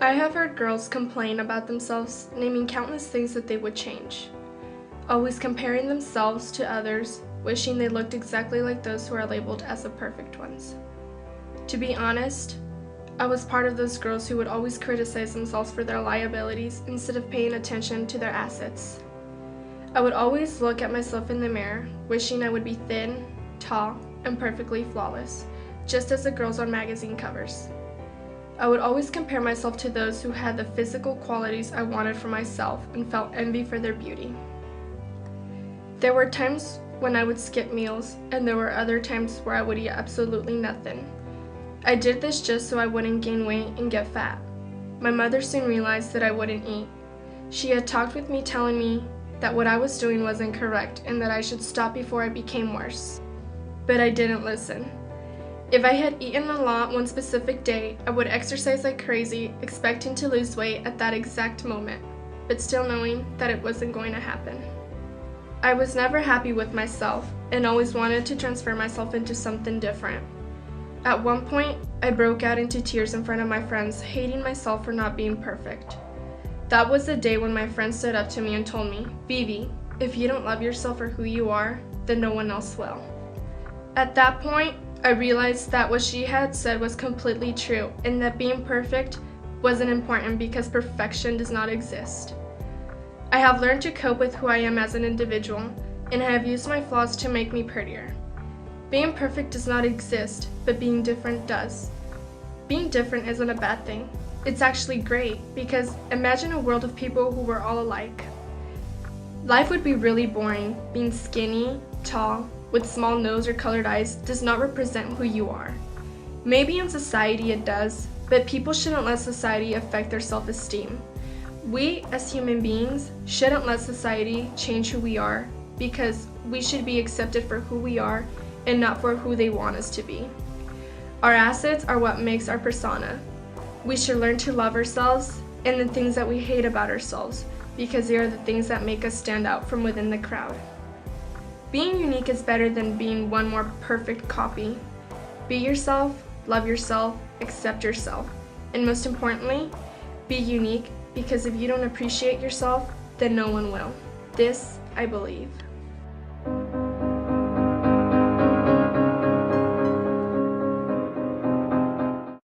I have heard girls complain about themselves, naming countless things that they would change. Always comparing themselves to others, wishing they looked exactly like those who are labeled as the perfect ones. To be honest, I was part of those girls who would always criticize themselves for their liabilities instead of paying attention to their assets. I would always look at myself in the mirror, wishing I would be thin, tall, and perfectly flawless, just as the girls on magazine covers. I would always compare myself to those who had the physical qualities I wanted for myself and felt envy for their beauty. There were times when I would skip meals, and there were other times where I would eat absolutely nothing. I did this just so I wouldn't gain weight and get fat. My mother soon realized that I wouldn't eat. She had talked with me, telling me that what I was doing wasn't correct and that I should stop before I became worse. But I didn't listen. If I had eaten a lot one specific day, I would exercise like crazy, expecting to lose weight at that exact moment, but still knowing that it wasn't going to happen. I was never happy with myself and always wanted to transform myself into something different. At one point, I broke out into tears in front of my friends, hating myself for not being perfect. That was the day when my friend stood up to me and told me, "Vivi, if you don't love yourself for who you are, then no one else will." At that point, I realized that what she had said was completely true and that being perfect wasn't important because perfection does not exist. I have learned to cope with who I am as an individual, and I have used my flaws to make me prettier. Being perfect does not exist, but being different does. Being different isn't a bad thing. It's actually great, because imagine a world of people who were all alike. Life would be really boring. Being skinny, tall, with small nose or colored eyes does not represent who you are. Maybe in society it does, but people shouldn't let society affect their self-esteem. We, as human beings, shouldn't let society change who we are, because we should be accepted for who we are and not for who they want us to be. Our assets are what makes our persona. We should learn to love ourselves and the things that we hate about ourselves, because they are the things that make us stand out from within the crowd. Being unique is better than being one more perfect copy. Be yourself, love yourself, accept yourself, and most importantly, be unique, because if you don't appreciate yourself, then no one will. This, I believe.